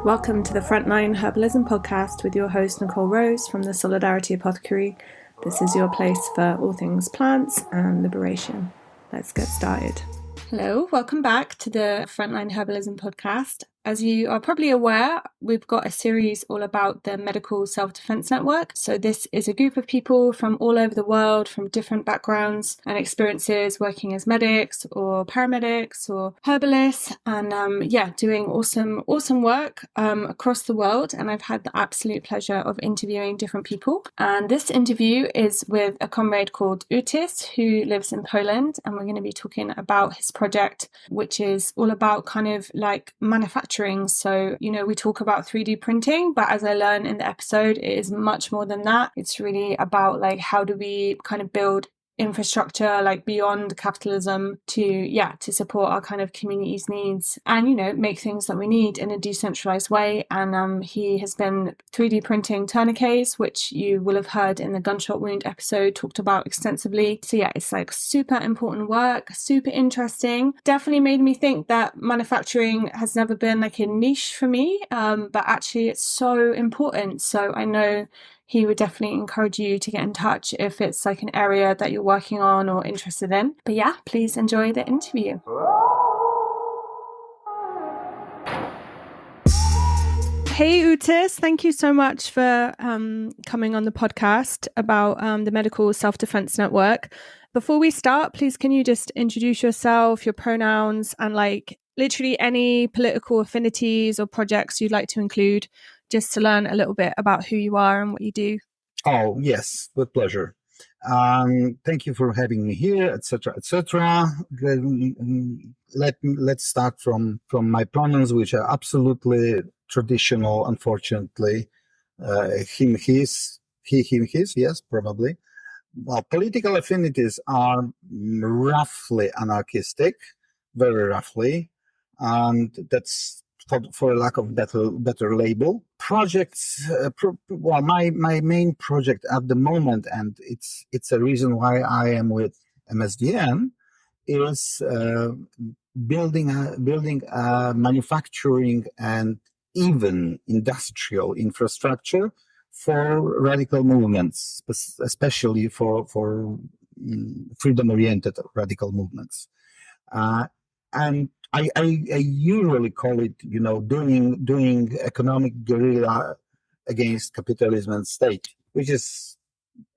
Welcome to the Frontline Herbalism podcast with your host Nicole Rose from the Solidarity Apothecary. This is your place for all things plants and liberation. Let's get started. Hello, welcome back to the Frontline Herbalism podcast. As you are probably aware, we've got a series all about the Medical Self-Defense Network. So this is a group of people from all over the world, from different backgrounds and experiences, working as medics or paramedics or herbalists, and doing awesome work across the world. And I've had the absolute pleasure of interviewing different people. And this interview is with a comrade called Outis, who lives in Poland, and we're going to be talking about his project, which is all about kind of like manufacturing. So, we talk about 3D printing, but as I learned in the episode, it is much more than that. It's really about like, how do we kind of build infrastructure like beyond capitalism to support our kind of community's needs and make things that we need in a decentralized way. And he has been 3D printing tourniquets, which you will have heard in the gunshot wound episode talked about extensively. So it's like super important work, super interesting. Definitely made me think that manufacturing has never been like a niche for me, but actually it's so important. So I know he would definitely encourage you to get in touch if it's like an area that you're working on or interested in. But yeah, please enjoy the interview. Hey Outis, thank you so much for coming on the podcast about the Medical Self-Defense Network. Before we start, please can you just introduce yourself, your pronouns, and like literally any political affinities or projects you'd like to include, just to learn a little bit about who you are and what you do. Oh, yes, with pleasure. Thank you for having me here, etc., etc. Let's start from my pronouns, which are absolutely traditional, unfortunately. Him, his, he, him, his, yes, probably. Well, political affinities are roughly anarchistic, very roughly, and that's for lack of better label. Projects, my main project at the moment, and it's a reason why I am with MSDN, is building a manufacturing and even industrial infrastructure for radical movements, especially for freedom-oriented radical movements. And I usually call it, doing economic guerrilla against capitalism and state, which is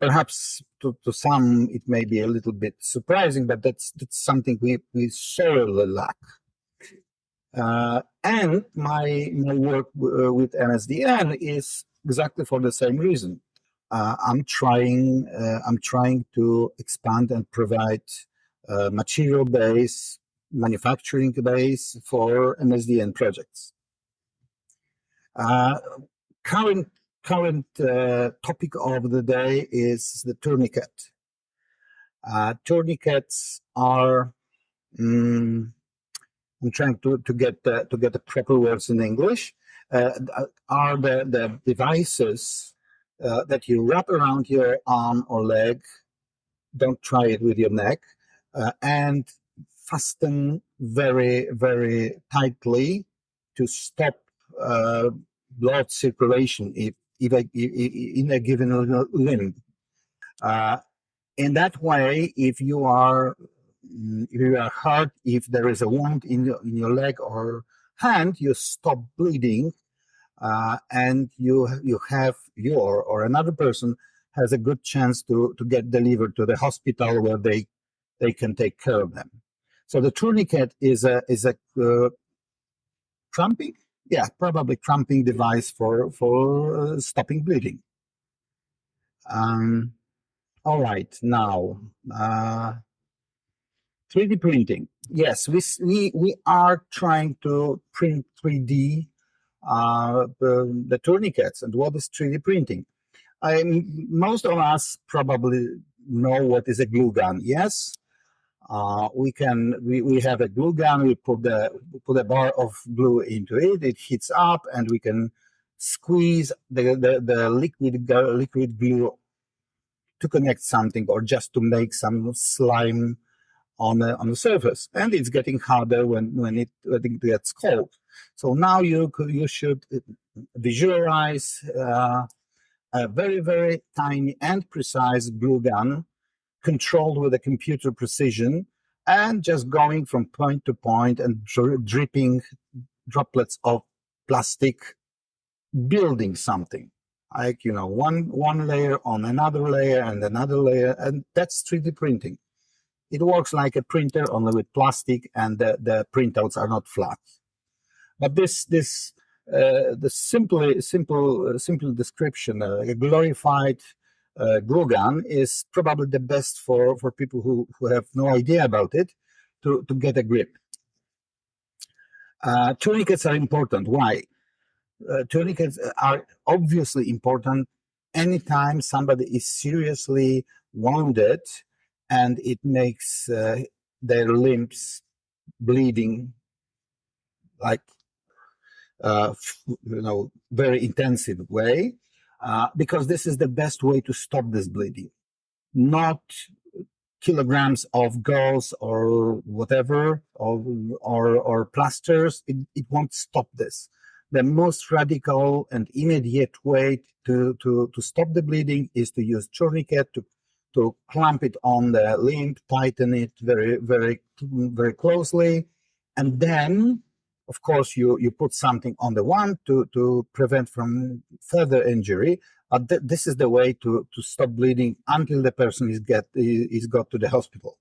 perhaps to some it may be a little bit surprising, but that's something we sorely lack. And my work with MSDN is exactly for the same reason. I'm trying to expand and provide material base, manufacturing base for MSDN projects. Current topic of the day is the tourniquet. Tourniquets are I'm trying to get the proper words in English. Are the devices that you wrap around your arm or leg? Don't try it with your neck, and fasten very, very tightly to stop blood circulation if in a given limb. In that way, if you are hurt, if there is a wound in your leg or hand, you stop bleeding, and you have or another person has a good chance to get delivered to the hospital where they can take care of them. So the tourniquet is a cramping, probably cramping device for stopping bleeding. All right, now 3D printing. Yes, we are trying to print 3D the tourniquets. And what is 3D printing? Most of us probably know what is a glue gun. Yes. We have a glue gun. We put a bar of glue into it. It heats up, and we can squeeze the liquid glue to connect something, or just to make some slime on the surface, and it's getting harder when it gets cold. So now you should visualize a very, very tiny and precise glue gun controlled with a computer precision, and just going from point to point and dripping droplets of plastic, building something like, one layer on another layer and another layer, and that's 3D printing. It works like a printer, only with plastic, and the printouts are not flat. But the simple description, a glorified glue gun, is probably the best for people who have no idea about it to get a grip. Tourniquets are important. Why? Tourniquets are obviously important anytime somebody is seriously wounded and it makes their limbs bleeding like very intensive way, because this is the best way to stop this bleeding. Not kilograms of gauze or whatever, or plasters. It won't stop this. The most radical and immediate way to stop the bleeding is to use tourniquet, to clamp it on the limb, tighten it very, very, very closely, and then, of course, you put something on the one to prevent from further injury. This is the way to stop bleeding until the person is got to the hospital.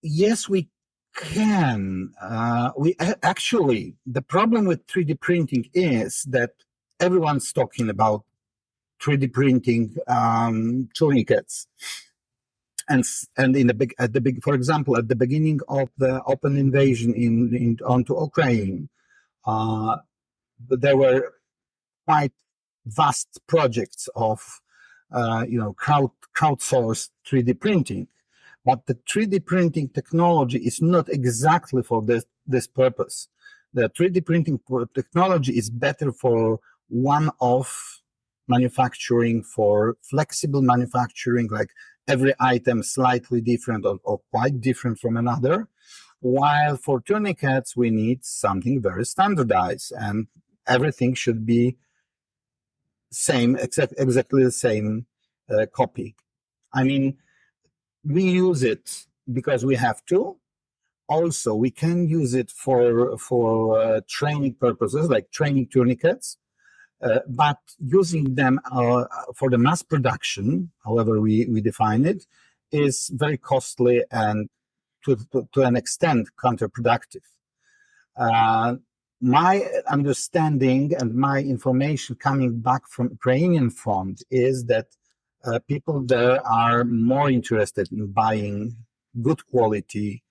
Yes, we can. We actually, the problem with 3D printing is that everyone's talking about 3D printing tourniquets. And for example, at the beginning of the open invasion onto Ukraine, there were quite vast projects of crowdsourced 3D printing, but the 3D printing technology is not exactly for this purpose. The 3D printing technology is better for one-off manufacturing, for flexible manufacturing, like every item slightly different or quite different from another, while for tourniquets we need something very standardized, and everything should be exactly the same copy. I mean, we use it because we have to. Also, we can use it for training purposes, like training tourniquets. But using them for the mass production, however we define it, is very costly and to an extent counterproductive. My understanding and my information coming back from Ukrainian front is that people there are more interested in buying good quality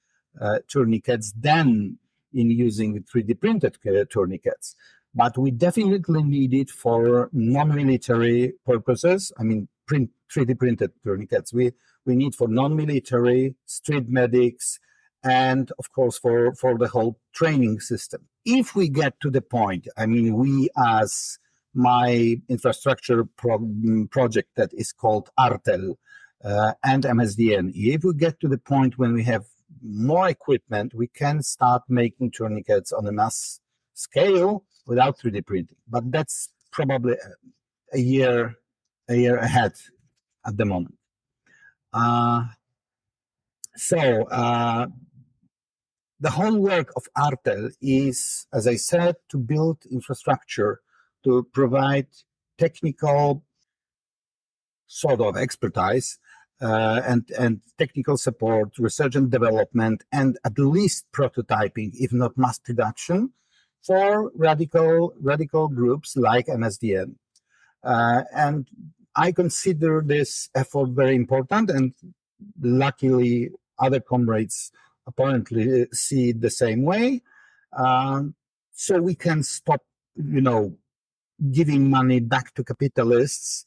tourniquets than in using 3D printed tourniquets. But we definitely need it for non-military purposes. I mean, 3D printed tourniquets. We need for non-military, street medics, and of course for the whole training system. If we get to the point, I mean, we as my infrastructure project that is called Artel and MSDN, if we get to the point when we have more equipment, we can start making tourniquets on a mass scale without 3D printing, but that's probably a year ahead at the moment. So the whole work of Artel is, as I said, to build infrastructure, to provide technical sort of expertise and technical support, research and development, and at least prototyping, if not mass production, for radical groups like MSDN. And I consider this effort very important, and luckily other comrades apparently see it the same way. So we can stop, giving money back to capitalists,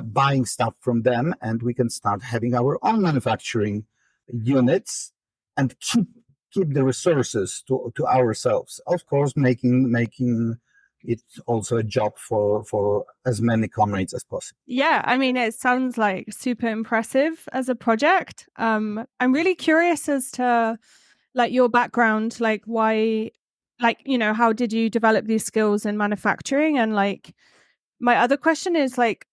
buying stuff from them, and we can start having our own manufacturing units and keep the resources to ourselves. Of course, making it's also a job for as many comrades as possible. Yeah, I mean, it sounds like super impressive as a project. I'm really curious as to like your background, like why, like, you know, how did you develop these skills in manufacturing? And like, my other question is like,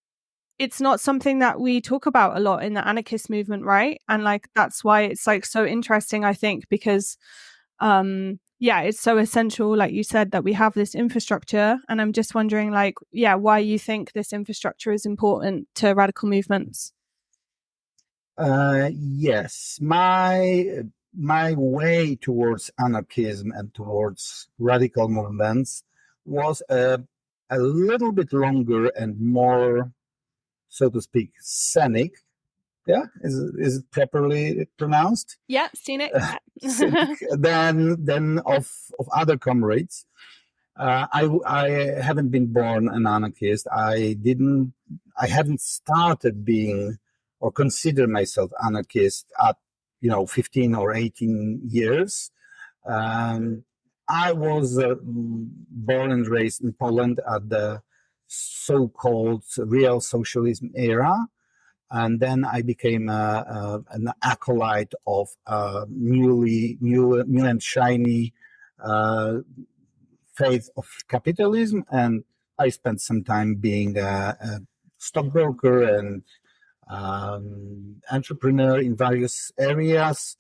it's not something that we talk about a lot in the anarchist movement, right? And like, that's why it's like so interesting, I think, because yeah, it's so essential, like you said, that we have this infrastructure. And I'm just wondering, like, yeah, why you think this infrastructure is important to radical movements. Yes, my way towards anarchism and towards radical movements was a little bit longer and more, so to speak, scenic. Yeah, is it properly pronounced? Yeah, seen it. Scenic than of other comrades. I haven't been born an anarchist. I haven't started being or consider myself anarchist at 15 or 18 years. I was born and raised in Poland at the so-called real socialism era, and then I became an acolyte of new and shiny faith of capitalism, and I spent some time being a stockbroker and entrepreneur in various areas,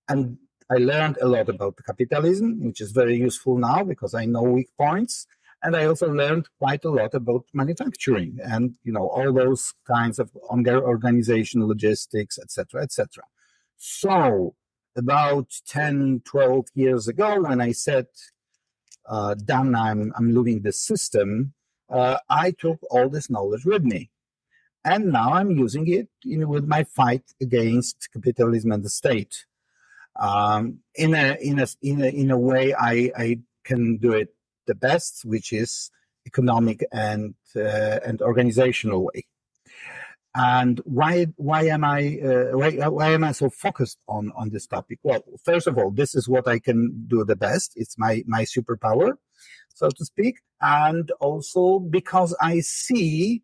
and I learned a lot about capitalism, which is very useful now because I know weak points. And I also learned quite a lot about manufacturing and all those kinds of organization, logistics, etc., etc. So about 10, 12 years ago, when I said, done, I'm leaving the system, I took all this knowledge with me. And now I'm using it with my fight against capitalism and the state. In a way, I can do it the best, which is economic and organizational way. And why am I so focused on this topic? Well, first of all, this is what I can do the best. It's my superpower, so to speak, and also because I see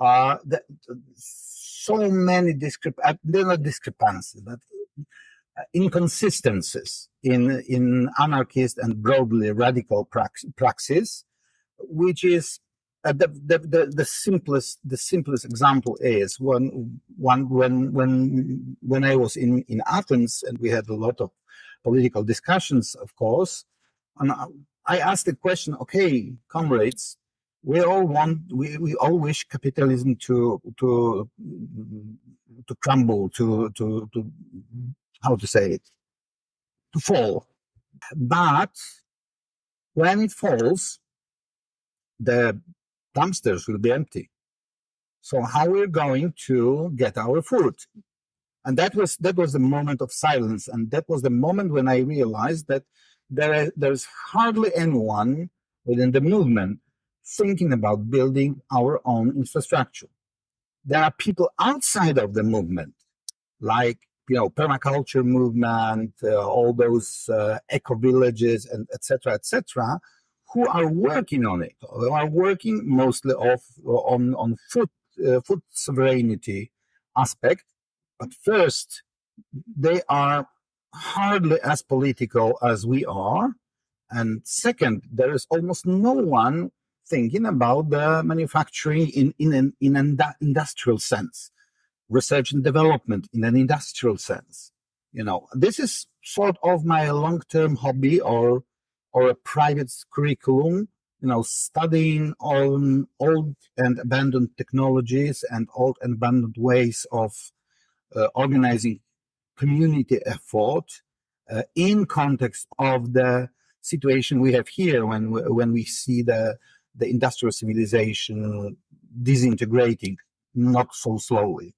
that so many they're not discrepancies, but inconsistencies in anarchist and broadly radical praxis, which is the simplest example is when I was in Athens, and we had a lot of political discussions, of course, and I asked the question, okay, comrades, we all wish capitalism to crumble, to how to say it, to fall. But when it falls, the dumpsters will be empty. So how we're going to get our food? And that was the moment of silence. And that was the moment when I realized that there's hardly anyone within the movement thinking about building our own infrastructure. There are people outside of the movement, like permaculture movement, all those eco villages, and etc., who are working on it. Who are working mostly on food sovereignty aspect. But first, they are hardly as political as we are. And second, there is almost no one thinking about the manufacturing in an industrial sense, research and development in an industrial sense. This is sort of my long-term hobby or a private curriculum, studying on old and abandoned technologies and old and abandoned ways of organizing community effort in context of the situation we have here when we see the industrial civilization disintegrating, not so slowly.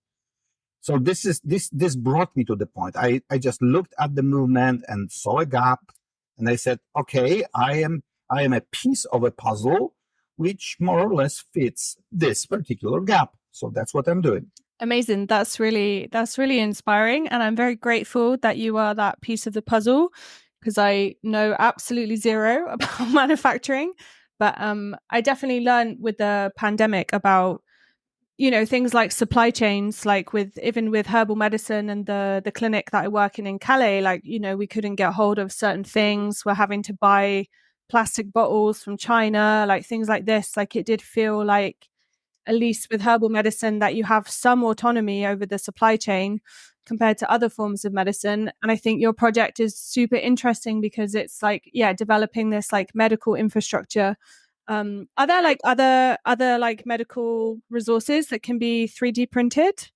So this brought me to the point. I just looked at the movement and saw a gap, and I said, okay, I am a piece of a puzzle which more or less fits this particular gap. So that's what I'm doing. Amazing. That's really inspiring. And I'm very grateful that you are that piece of the puzzle, because I know absolutely zero about manufacturing. But I definitely learned with the pandemic about, things like supply chains, like even with herbal medicine and the clinic that I work in Calais, like, we couldn't get hold of certain things. We're having to buy plastic bottles from China, like things like this. Like, it did feel like, at least with herbal medicine, that you have some autonomy over the supply chain compared to other forms of medicine. And I think your project is super interesting because it's like, developing this like medical infrastructure. Are there like other like medical resources that can be 3D printed?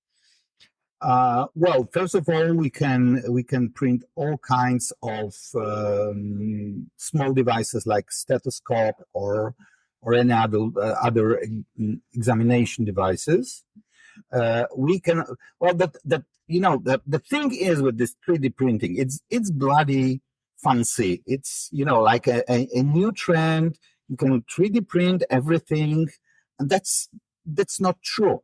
Well, first of all, we can print all kinds of small devices like stethoscope or any other examination devices. We can the thing is with this 3D printing, it's bloody fancy. It's like a new trend. You can 3D print everything, and that's not true.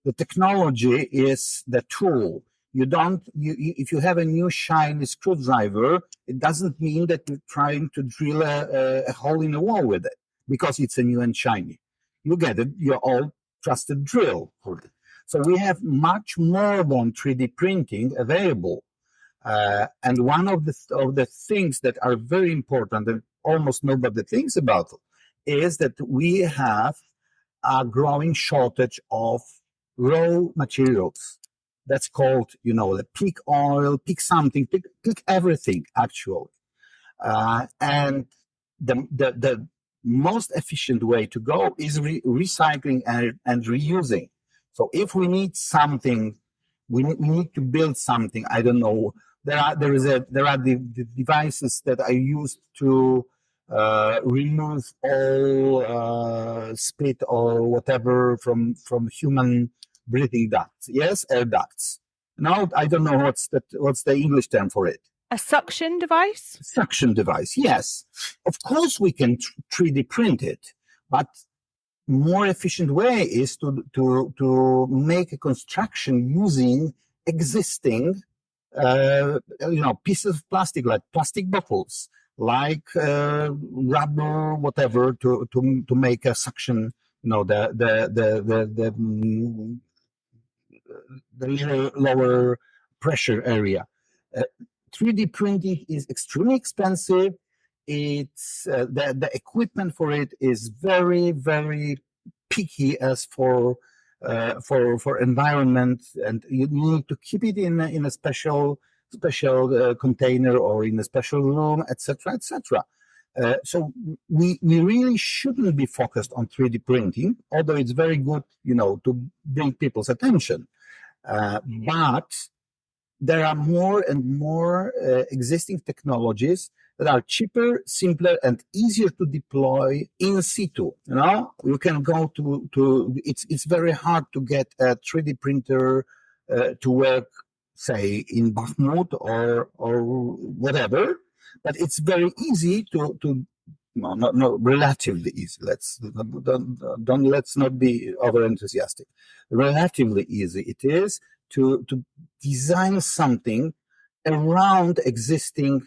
The technology is the tool. If you have a new shiny screwdriver, it doesn't mean that you're trying to drill a hole in the wall with it because it's a new and shiny. You get it, your old trusted drill for it. So we have much more than 3D printing available. And one of the things that are very important and almost nobody thinks about is that we have a growing shortage of raw materials. That's called, the pig oil, pig something, pig everything, actually. And the most efficient way to go is recycling and reusing. So if we need something, we need to build something. I don't know. There are the devices that are used to remove all spit or whatever from human breathing ducts. Yes, air ducts. Now I don't know what's the English term for it. A suction device? Suction device, yes. Of course we can 3D print it, but more efficient way is to make a construction using existing pieces of plastic, like plastic bottles, like rubber, whatever, to make a suction, the lower pressure area. 3D printing is extremely expensive. It's the equipment for it is very, very picky as for environment, and you need to keep it in a special container or in a special room, etc., etc. So we really shouldn't be focused on 3D printing, although it's very good, to bring people's attention. But there are more and more existing technologies that are cheaper, simpler, and easier to deploy in situ. You can go to it's very hard to get a 3D printer to work, say, in Bakhmut or whatever, but it's very easy to no, relatively easy. Let's not be over enthusiastic. Relatively easy it is to design something around existing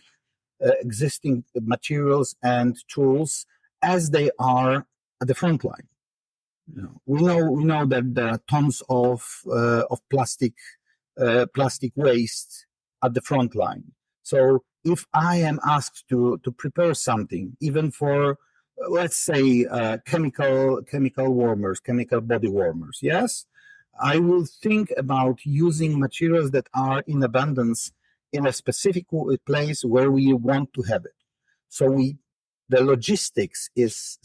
materials and tools as they are at the front line. We know that there are tons of plastic waste at the front line. So if I am asked to prepare something, even for let's say chemical warmers, chemical body warmers, yes, I will think about using materials that are in abundance in a specific place where we want to have it. So the logistics is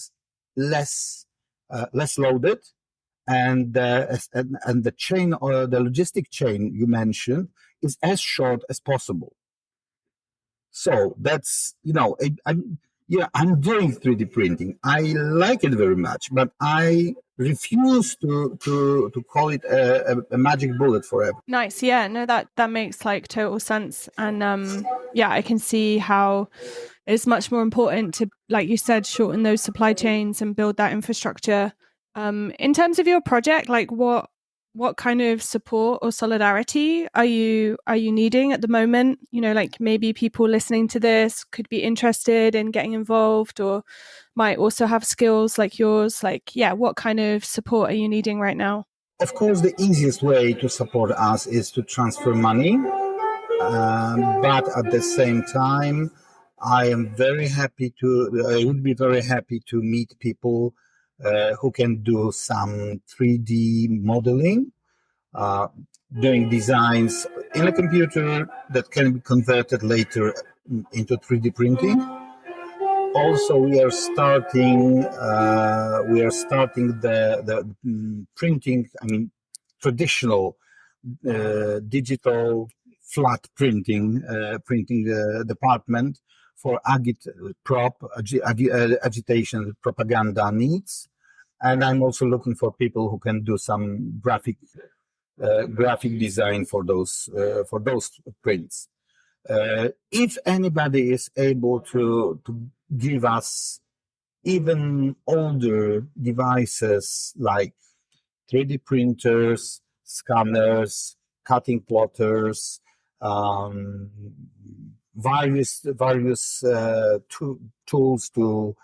less loaded, and the chain, or the logistic chain you mentioned, is as short as possible. So that's I'm doing 3D printing. I like it very much, but I refuse to call it a magic bullet forever. Nice. Yeah, no, that makes like total sense. And I can see how it's much more important to, like you said, shorten those supply chains and build that infrastructure. In terms of your project, like what what kind of support or solidarity are you needing at the moment? Like maybe people listening to this could be interested in getting involved or might also have skills like yours. Like, yeah, what kind of support are you needing right now? Of course, the easiest way to support us is to transfer money. But at the same time, I would be very happy to meet people who can do some 3D modeling, doing designs in a computer that can be converted later into 3D printing. Also, we are starting the printing. I mean, traditional digital flat printing department for agitation propaganda needs, and I'm also looking for people who can do some graphic design for those prints. If anybody is able to give us even older devices like 3D printers, scanners, cutting plotters, various tools to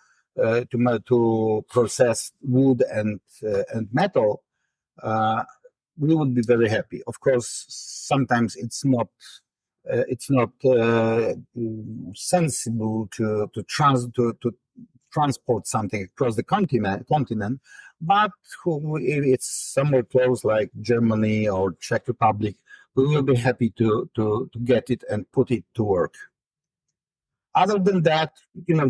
process wood and metal, we would be very happy. Of course, sometimes it's not sensible to transport something across the continent, but if it's somewhere close like Germany or Czech Republic, we will be happy to get it and put it to work. Other than that,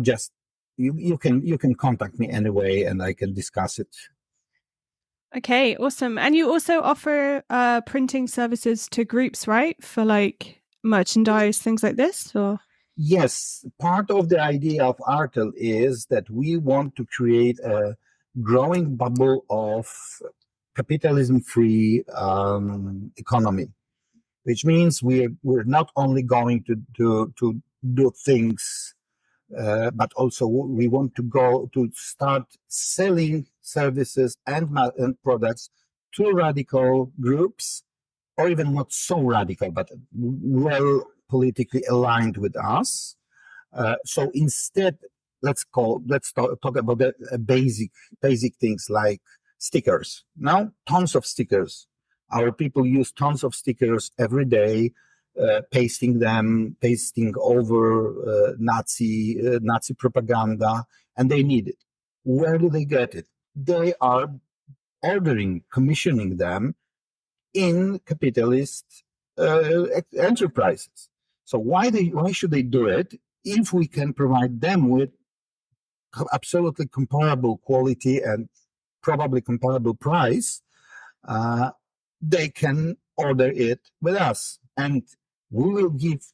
just you can contact me anyway, and I can discuss it. Okay, awesome. And you also offer printing services to groups, right? For like merchandise, things like this, or? Yes, part of the idea of Artel is that we want to create a growing bubble of capitalism-free economy, which means we're not only going to do things, but also we want to start selling services and products to radical groups, or even not so radical, but well politically aligned with us. So instead, let's talk about the basic things like stickers. Now, tons of stickers. Our people use tons of stickers every day, pasting over Nazi propaganda, and they need it. Where do they get it? They are commissioning them in capitalist enterprises. So why should they do it if we can provide them with absolutely comparable quality and probably comparable price? They can order it with us, and we will give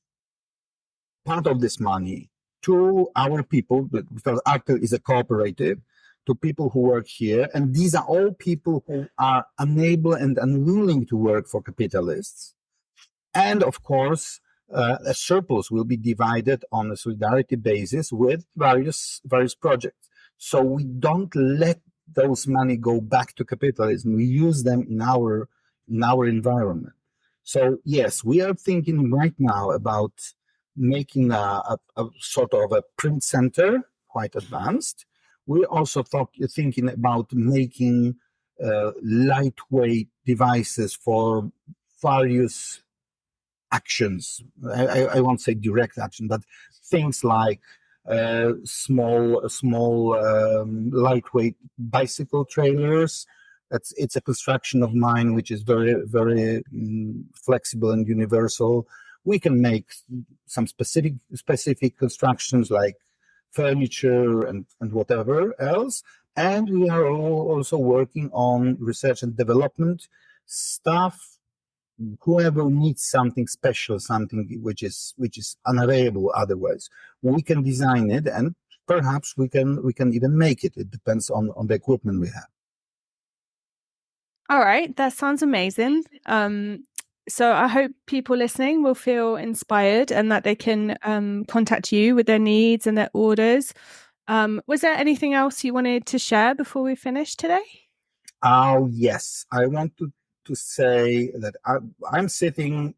part of this money to our people, because Artel is a cooperative, to people who work here. And these are all people who are unable and unwilling to work for capitalists. And of course, a surplus will be divided on a solidarity basis with various projects. So we don't let those money go back to capitalism. We use them in our environment. So yes, we are thinking right now about making a sort of a print center, quite advanced. We're also thinking about making lightweight devices for various actions. I won't say direct action, but things like small lightweight bicycle trailers. It's a construction of mine which is very, very flexible and universal. We can make some specific constructions like furniture and whatever else. And we are also working on research and development stuff. Whoever needs something special, something which is unavailable otherwise, we can design it, and perhaps we can even make it. It depends on the equipment we have. All right, that sounds amazing. So I hope people listening will feel inspired and that they can contact you with their needs and their orders. Was there anything else you wanted to share before we finish today? Yes, I want to to say that I'm sitting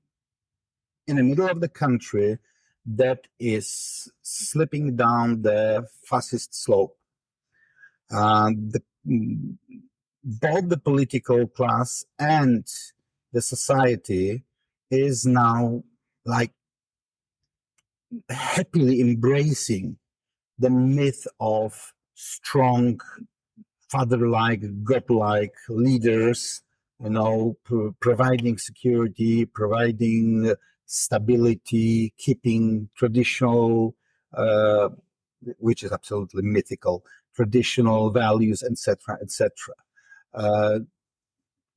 in the middle of the country that is slipping down the fascist slope. Both the political class and the society is now like happily embracing the myth of strong, father-like, god-like leaders, providing security, providing stability, keeping traditional, which is absolutely mythical, traditional values, etc., etc.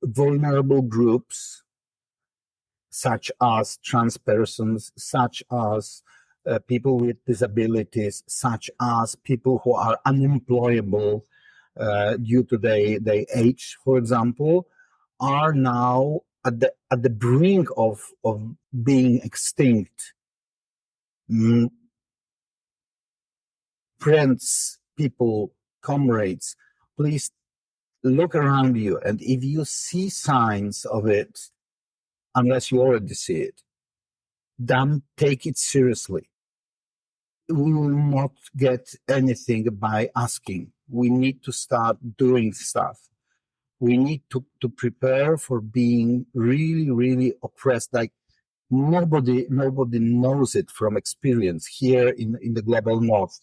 Vulnerable groups, such as trans persons, such as people with disabilities, such as people who are unemployable due to their age, for example, are now at the brink of being extinct. Friends, people, comrades, please look around you, and if you see signs of it, unless you already see it, then take it seriously. We will not get anything by asking. We need to start doing stuff. We need to prepare for being really, really oppressed. Like nobody knows it from experience here in the global north.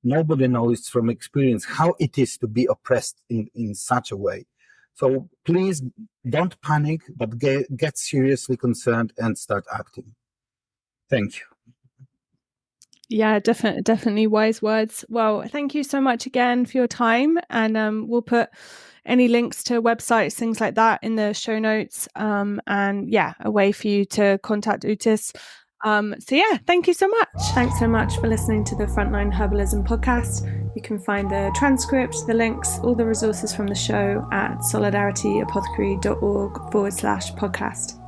Nobody knows from experience how it is to be oppressed in such a way. So please don't panic, but get seriously concerned and start acting. Thank you. Yeah, definitely wise words. Well, thank you so much again for your time, and we'll put any links to websites, things like that, in the show notes. And yeah, a way for you to contact Outis. So yeah, thank you so much. Thanks so much for listening to the Frontline Herbalism podcast. You can find the transcript, the links, all the resources from the show at solidarityapothecary.org/podcast.